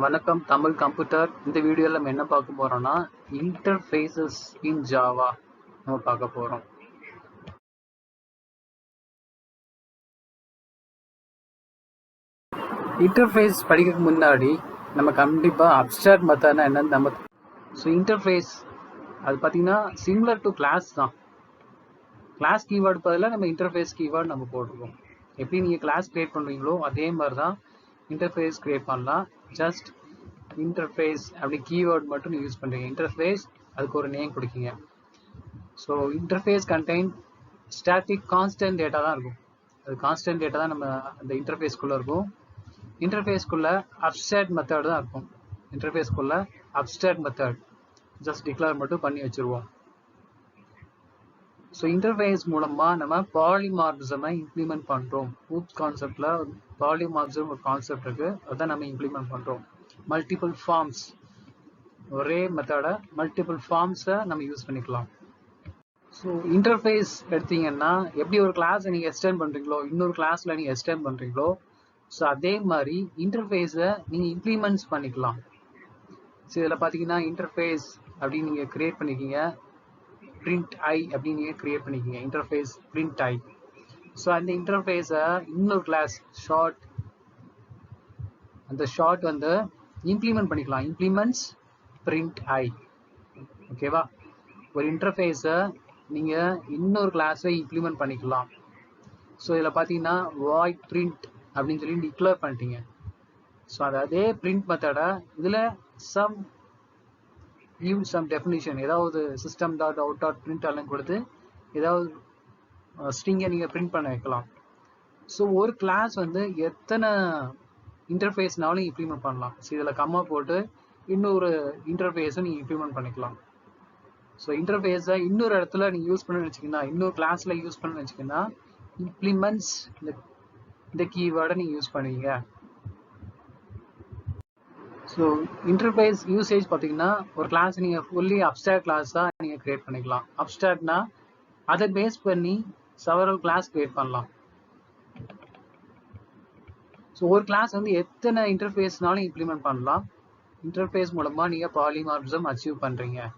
வணக்கம் தமிழ் கம்ப்யூட்டர். இந்த வீடியோவில் நம்ம என்ன பார்க்க போறோம்னா இன்டர்ஃபேஸஸ் இன் ஜாவா நம்ம பார்க்க போறோம். இன்டர்ஃபேஸ் படிக்கிறதுக்கு முன்னாடி நம்ம கண்டிப்பாக அப்ஸ்ட்ராக்ட் மெத்தட்னா என்னன்னு நம்ம இன்டர்ஃபேஸ் அது பார்த்தீங்கன்னா சிமிலர் டு கிளாஸ் தான். கிளாஸ் கீவேர்டு பதிலாக நம்ம இன்டர்ஃபேஸ் கீவேர்டு நம்ம போட்டிருக்கோம். எப்படி நீங்கள் கிளாஸ் கிரியேட் பண்ணுறீங்களோ அதே மாதிரி தான் இன்டர்ஃபேஸ் கிரியேட் பண்ணலாம். ஜஸ்ட் இன்டர்ஃபேஸ் அப்படி கீவேர்ட் மட்டும் நீங்கள் யூஸ் பண்ணுறீங்க. இன்டர்ஃபேஸ் அதுக்கு ஒரு நேம் கொடுக்கீங்க. So interface contain static constant data தான் இருக்கும். அது கான்ஸ்டன்ட் டேட்டா தான் நம்ம அந்த இன்டர்ஃபேஸ்க்குள்ளே இருக்கும். இன்டர்ஃபேஸ்க்குள்ளே அப்ஸ்ட்ராக்ட் மெத்தட் தான் இருக்கும். இன்டர்ஃபேஸ்க்குள்ளே அப்ஸ்ட்ராக்ட் மெத்தட் ஜஸ்ட் டிக்ளேர் மட்டும் பண்ணி வச்சுருவோம். ஸோ இன்டர்ஃபேஸ் மூலமாக நம்ம பாலிமார்பிசமை இம்ப்ளிமெண்ட் பண்ணுறோம். ஹூப்ஸ் கான்செப்டில் பாலிமார்பிசம் ஒரு கான்செப்ட் இருக்குது, அதை நம்ம இம்ப்ளிமெண்ட் பண்ணுறோம். மல்டிபிள் ஃபார்ம்ஸ், ஒரே மெத்தடை மல்டிபிள் ஃபார்ம்ஸை நம்ம யூஸ் பண்ணிக்கலாம். ஸோ இன்டர்ஃபேஸ் எடுத்தீங்கன்னா எப்படி ஒரு கிளாஸை நீங்கள் எக்ஸ்டெண்ட் பண்ணுறீங்களோ, இன்னொரு கிளாஸில் நீங்கள் எக்ஸ்டெண்ட் பண்ணுறீங்களோ, ஸோ அதே மாதிரி இன்டர்ஃபேஸை நீங்கள் இம்ப்ளிமெண்ட்ஸ் பண்ணிக்கலாம். ஸோ இதில் பார்த்தீங்கன்னா இன்டர்ஃபேஸ் அப்படின்னு நீங்கள் க்ரியேட் பண்ணிக்கிங்க, print I அப்படின்னு நீங்கள் க்ரியேட் பண்ணிக்கிங்க, இன்டர்ஃபேஸ் print I. ஸோ அந்த இன்டர்ஃபேஸை இன்னொரு கிளாஸ் ஷார்ட், அந்த ஷார்ட் வந்து இம்ப்ளிமெண்ட் பண்ணிக்கலாம். Implements print I. ஓகேவா? ஒரு இன்டர்ஃபேஸை நீங்கள் இன்னொரு கிளாஸை இம்ப்ளிமெண்ட் பண்ணிக்கலாம். ஸோ இதில் பார்த்தீங்கன்னா void print அப்படின்னு சொல்லி டிக்ளேர் பண்ணிட்டீங்க. ஸோ அதே பிரிண்ட் மெத்தடை இதில் சம் டெஃபினிஷன், ஏதாவது system dot out dot print எல்லாம் கொடுத்து ஏதாவது ஸ்ட்ரிங்கை நீங்கள் பிரிண்ட் பண்ண வைக்கலாம். ஸோ ஒரு கிளாஸ் வந்து எத்தனை இன்டர்ஃபேஸ்னாலும் இம்ப்ளிமெண்ட் பண்ணலாம். ஸோ இதில் கம்மா போட்டு இன்னொரு இன்டர்ஃபேஸும் நீங்கள் இம்ப்ளிமெண்ட் பண்ணிக்கலாம். ஸோ இன்டர்ஃபேஸை இன்னொரு இடத்துல நீங்கள் யூஸ் பண்ண வச்சிங்கன்னா, இன்னொரு கிளாஸில் யூஸ் பண்ண வச்சிங்கன்னா இம்ப்ளிமெண்ட்ஸ் இந்த கீவேர்டை நீங்கள் யூஸ் பண்ணுவீங்க. ஸோ இன்டர்ஃபேஸ் யூசேஜ் பார்த்தீங்கன்னா ஒரு கிளாஸ் நீங்கள் ஃபுல்லி அப்ஸ்ட்ராக்ட் கிளாஸாக நீங்கள் க்ரியேட் பண்ணிக்கலாம். அப்ஸ்ட்ராக்ட்னா அதை பேஸ் பண்ணி செவரல் கிளாஸ் க்ரியேட் பண்ணலாம். ஸோ ஒரு கிளாஸ் வந்து எத்தனை இன்டர்ஃபேஸ்னாலும் இம்ப்ளிமெண்ட் பண்ணலாம். இன்டர்ஃபேஸ் மூலமாக நீங்கள் பாலிமார்பிசம் அச்சீவ் பண்ணுறீங்க.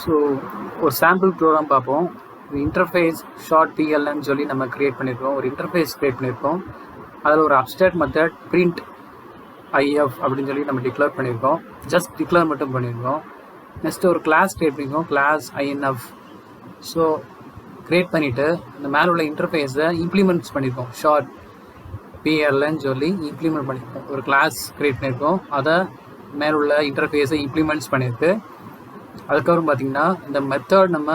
ஸோ ஒரு சாம்பிள் ப்ரோக்ராம் பார்ப்போம். இன்டர்ஃபேஸ் ஷார்ட் பிஎல்ன்னு சொல்லி நம்ம க்ரியேட் பண்ணியிருக்கோம். ஒரு இன்டர்ஃபேஸ் க்ரியேட் பண்ணியிருக்கோம். அதில் ஒரு அப்ஸ்ட்ராக்ட் மெத்தட் print IF அப்படின்னு சொல்லி நம்ம டிக்ளேர் பண்ணியிருக்கோம். ஜஸ்ட் டிக்ளேர் மட்டும் பண்ணியிருக்கோம். நெக்ஸ்ட்டு ஒரு கிளாஸ் க்ரியேட் பண்ணியிருக்கோம், கிளாஸ் INF. ஸோ க்ரியேட் பண்ணிவிட்டு இந்த மேலே உள்ள இன்டர்ஃபேஸை இம்ப்ளிமெண்ட்ஸ் பண்ணியிருக்கோம். ஷார்ட் பிஎல்ன்னு சொல்லி இம்ப்ளிமெண்ட் பண்ணியிருக்கோம். ஒரு கிளாஸ் க்ரியேட் பண்ணியிருக்கோம், அதை மேலே உள்ள இன்டர்ஃபேஸை இம்ப்ளிமெண்ட்ஸ் பண்ணியிருக்கு. அதுக்கப்புறம் பார்த்தீங்கன்னா இந்த மெத்தட் நம்ம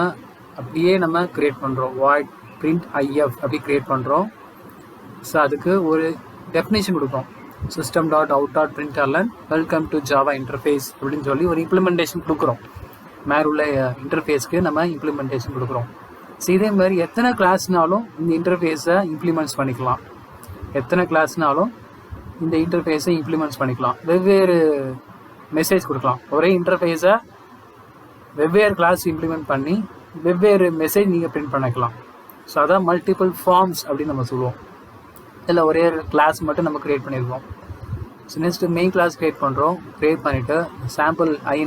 அப்படியே நம்ம க்ரியேட் பண்ணுறோம். void print IF அப்படி க்ரியேட் பண்ணுறோம். ஸோ அதுக்கு ஒரு டெஃபினேஷன் கொடுப்போம். system dot out dot print welcome to Java interface அப்படின்னு சொல்லி ஒரு இம்ப்ளிமெண்டேஷன் கொடுக்குறோம். மேலே உள்ள இன்டர்ஃபேஸ்க்கு நம்ம இம்ப்ளிமெண்டேஷன் கொடுக்குறோம். ஸோ இதே மாதிரி எத்தனை கிளாஸ்னாலும் இந்த இன்டர்ஃபேஸை இம்ப்ளிமெண்ட்ஸ் பண்ணிக்கலாம். எத்தனை கிளாஸ்னாலும் இந்த இன்டர்ஃபேஸை இம்ப்ளிமெண்ட்ஸ் பண்ணிக்கலாம். வெவ்வேறு மெசேஜ் கொடுக்கலாம். ஒரே இன்டர்ஃபேஸை வெவ்வேறு கிளாஸ் இம்ப்ளிமெண்ட் பண்ணி வெவ்வேறு மெசேஜ் நீங்கள் பிரிண்ட் பண்ணிக்கலாம். ஸோ அதான் மல்டிபிள் ஃபார்ம்ஸ் அப்படின்னு நம்ம சொல்லுவோம். இதில் ஒரே கிளாஸ் மட்டும் நம்ம க்ரியேட் பண்ணியிருக்கோம். So next main clause create பண்ணுறோம். க்ரியேட் பண்ணிவிட்டு சாம்பிள் ஐ